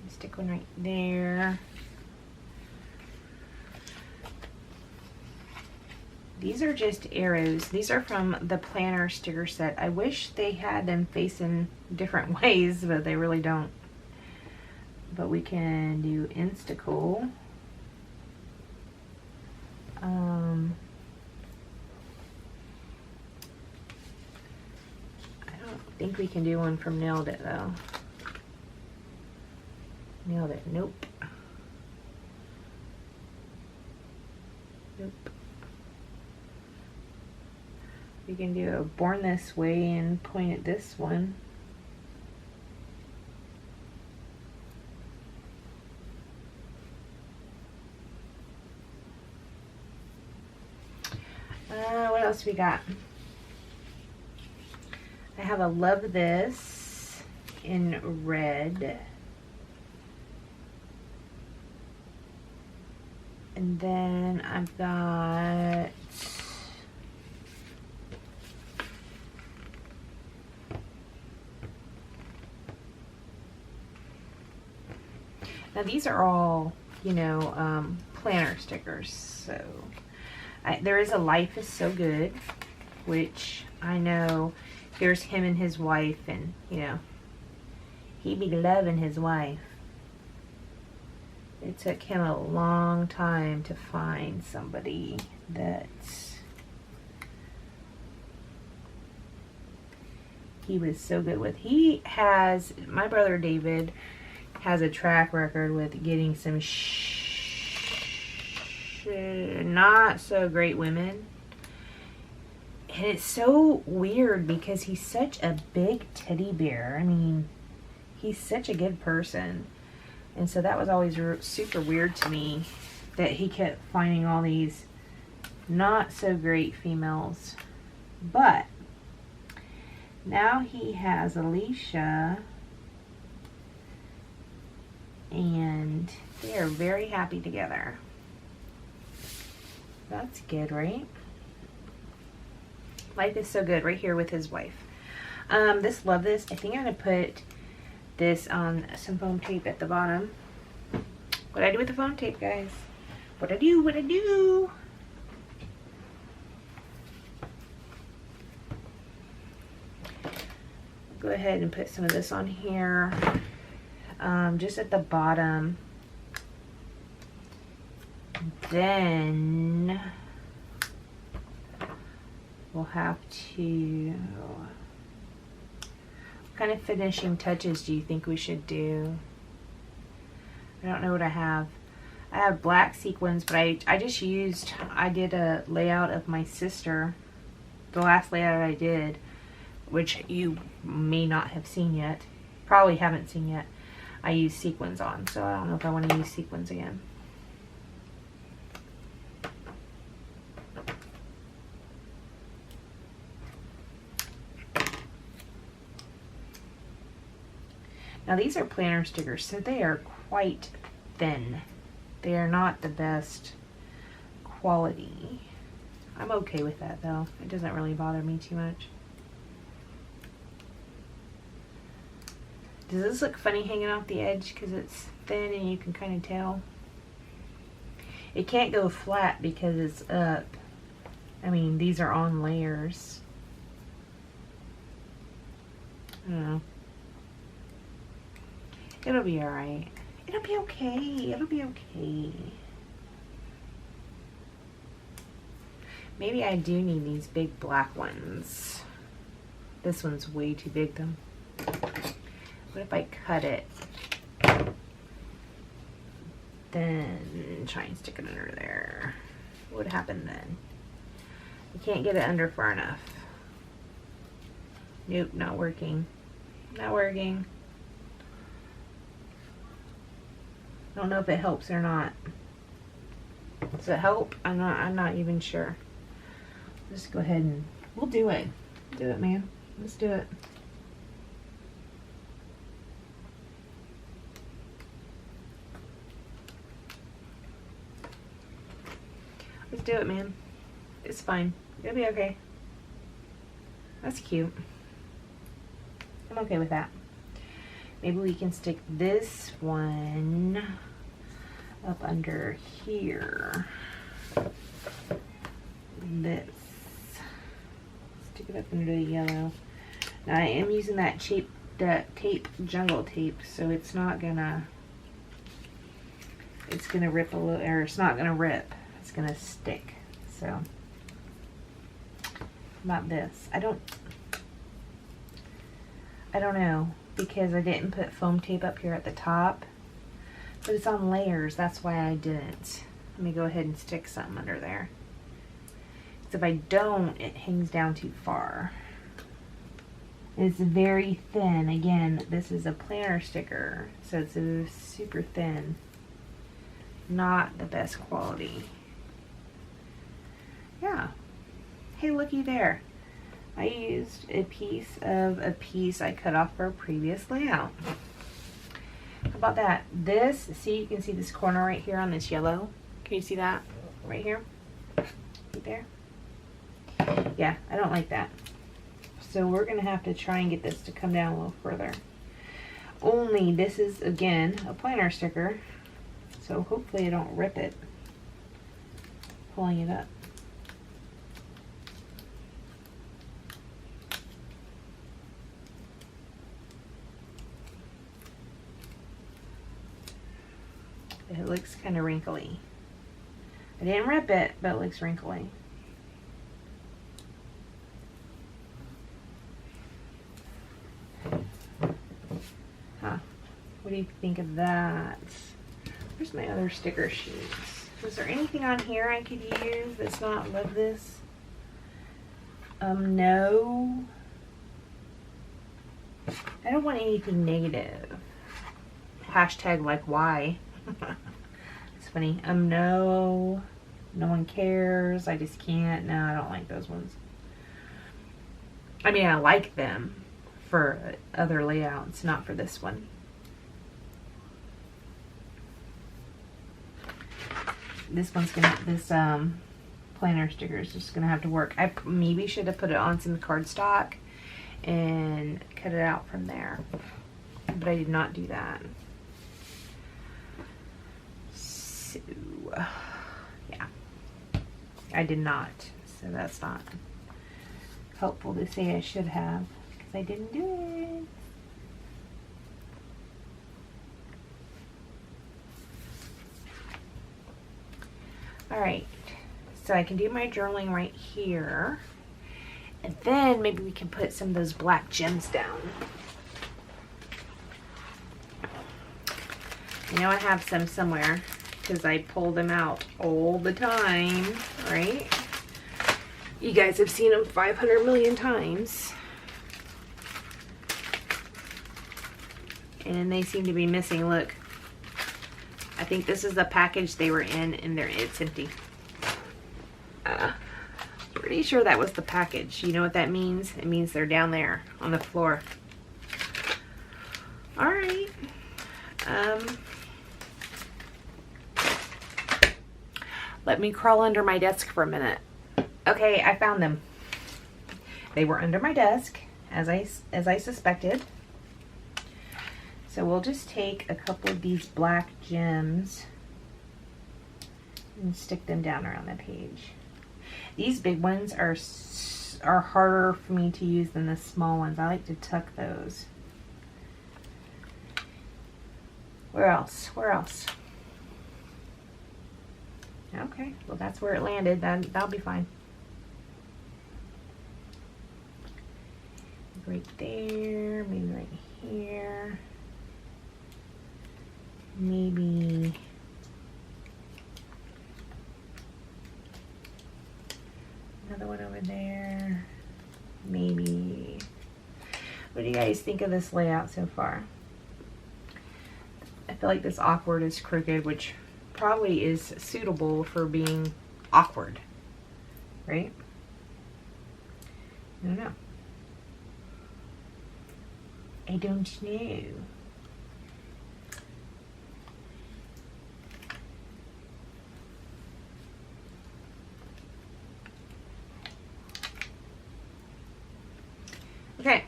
Stick one right there. These are just arrows. These are from the planner sticker set. I wish they had them facing different ways, but they really don't. But we can do Instacool. I don't think we can do one from Nailed It though. Nailed It. Nope. Nope. We can do a Born This Way and point at this one. What else we got? I have a Love This in red. And then I've got now these are all you know, planner stickers. So there is a Life is So Good, which I know here's him and his wife, and you know, he be loving his wife. It took him a long time to find somebody that he was so good with. He has, my brother David has a track record with getting some not so great women. And it's so weird because he's such a big teddy bear. I mean, he's such a good person. And so that was always super weird to me that he kept finding all these not so great females. But now he has Alicia, and they are very happy together. That's good, right? Life is So Good right here with his wife. Love this. I think I'm going to put this on some foam tape at the bottom. What I do with the foam tape, guys? What I do? Go ahead and put some of this on here. Just at the bottom. Then we'll have to, what kind of finishing touches do you think we should do? I don't know what I have. I have black sequins, but I did a layout of my sister, the last layout I did, which you may not have seen yet, probably haven't seen yet. I used sequins on, so I don't know if I want to use sequins again. Now these are planner stickers, so they are quite thin. They are not the best quality. I'm okay with that though. It doesn't really bother me too much. Does this look funny hanging off the edge because it's thin and you can kind of tell? It can't go flat because it's up. I mean, these are on layers. I don't know. It'll be alright. It'll be okay. It'll be okay. Maybe I do need these big black ones. This one's way too big though. What if I cut it? Then try and stick it under there. What would happen then? You can't get it under far enough. Nope, not working. Not working. I don't know if it helps or not. Does it help? I'm not even sure. Just go ahead and we'll do it. Do it, man. Let's do it. Let's do it, man. It's fine. It'll be okay. That's cute. I'm okay with that. Maybe we can stick this one up under here. This. Stick it up under the yellow. Now I am using that tape, jungle tape, so it's not gonna, it's gonna rip a little, or it's not gonna rip. It's gonna stick. So, about this. I don't know, because I didn't put foam tape up here at the top, but it's on layers. That's why I didn't. Let me go ahead and stick something under there. Because if I don't, it hangs down too far. It's very thin. Again, this is a planner sticker, so it's super thin. Not the best quality. Yeah. Hey, looky there. I used a piece I cut off for a previous layout. How about that? This, see, you can see this corner right here on this yellow. Can you see that? Right here? Right there? Yeah, I don't like that. So we're going to have to try and get this to come down a little further. Only this is, again, a planner sticker. So hopefully I don't rip it pulling it up. It looks kind of wrinkly. I didn't rip it, but it looks wrinkly. Huh. What do you think of that? Where's my other sticker sheets? Was there anything on here I could use that's not like this? No. I don't want anything negative. Hashtag like why. It's funny. No. No one cares. I just can't. No, I don't like those ones. I mean, I like them for other layouts, not for this one. This one's gonna, this planner sticker is just gonna have to work. I maybe should have put it on some cardstock and cut it out from there, but I did not do that. So, yeah, I did not. So that's not helpful to say I should have, because I didn't do it. Alright, so I can do my journaling right here. And then maybe we can put some of those black gems down. I know I have some somewhere because I pull them out all the time, right? You guys have seen them 500 million times. And they seem to be missing. Look. I think this is the package they were in, and it's empty. Pretty sure that was the package. You know what that means? It means they're down there on the floor. All right. Let me crawl under my desk for a minute. Okay, I found them. They were under my desk, as I suspected. So we'll just take a couple of these black gems and stick them down around the page. These big ones are harder for me to use than the small ones. I like to tuck those. Where else? Where else? Okay, well that's where it landed. That'll be fine. Right there, maybe right here. Maybe another one over there. Maybe. What do you guys think of this layout so far? I feel like this awkward is crooked, which probably is suitable for being awkward, right? I don't know. I don't know. Okay,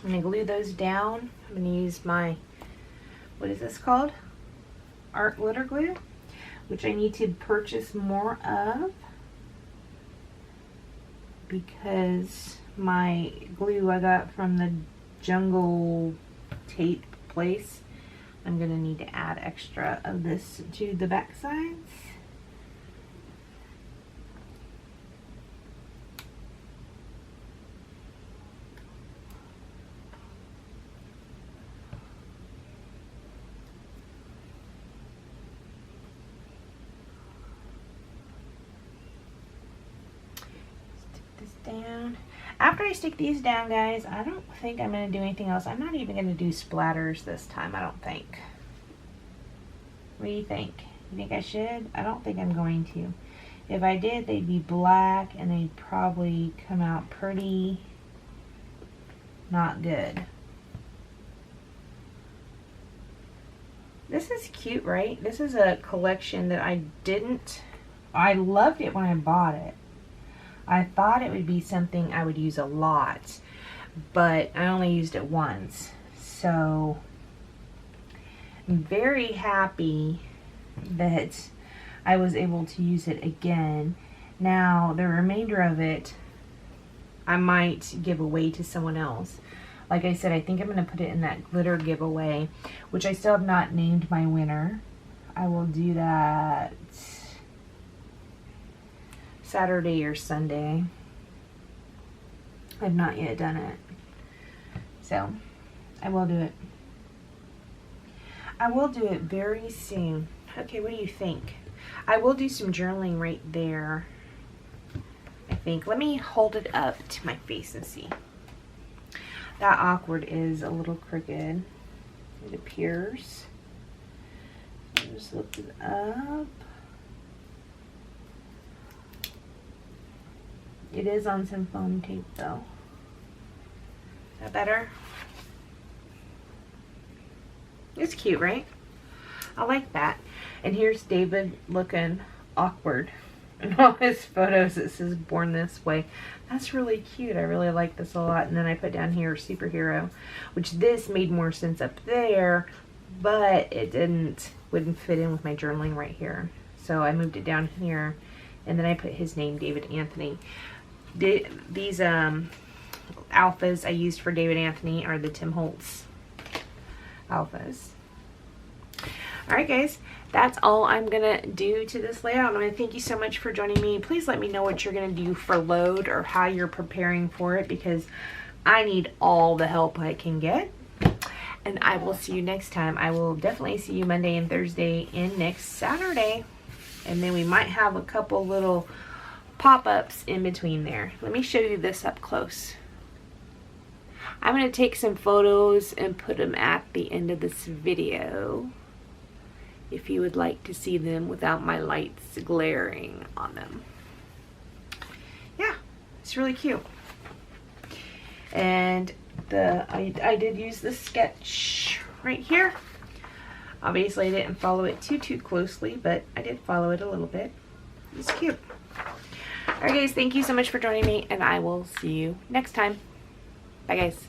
I'm going to glue those down. I'm going to use my, what is this called? Art glitter glue, which I need to purchase more of because my glue I got from the Jungle tape place, I'm going to need to add extra of this to the back sides. Down. After I stick these down, guys, I don't think I'm going to do anything else. I'm not even going to do splatters this time, I don't think. What do you think? You think I should? I don't think I'm going to. If I did, they'd be black and they'd probably come out pretty not good. This is cute, right? This is a collection that I loved it when I bought it. I thought it would be something I would use a lot, but I only used it once. So I'm very happy that I was able to use it again. Now, the remainder of it, I might give away to someone else. Like I said, I think I'm going to put it in that glitter giveaway, which I still have not named my winner. I will do that Saturday or Sunday. I've not yet done it. So, I will do it. I will do it very soon. Okay, what do you think? I will do some journaling right there, I think. Let me hold it up to my face and see. That awkward is a little crooked, it appears. I'll just lift it up. It is on some foam tape though. Is that better? It's cute, right? I like that. And here's David looking awkward. In all his photos it says born this way. That's really cute. I really like this a lot. And then I put down here superhero, which this made more sense up there, but it wouldn't fit in with my journaling right here. So I moved it down here, and then I put his name, David Anthony. These alphas I used for David Anthony are the Tim Holtz alphas. Alright guys, that's all I'm gonna do to this layout. I want to thank you so much for joining me. Please let me know what you're gonna do for load or how you're preparing for it, because I need all the help I can get. And I will see you next time. I will definitely see you Monday and Thursday and next Saturday. And then we might have a couple little pop-ups in between there. Let me show you this up close. I'm going to take some photos and put them at the end of this video if you would like to see them without my lights glaring on them. Yeah, it's really cute. And I did use this sketch right here. Obviously I didn't follow it too closely, but I did follow it a little bit. It's cute. Alright guys, thank you so much for joining me, and I will see you next time. Bye guys.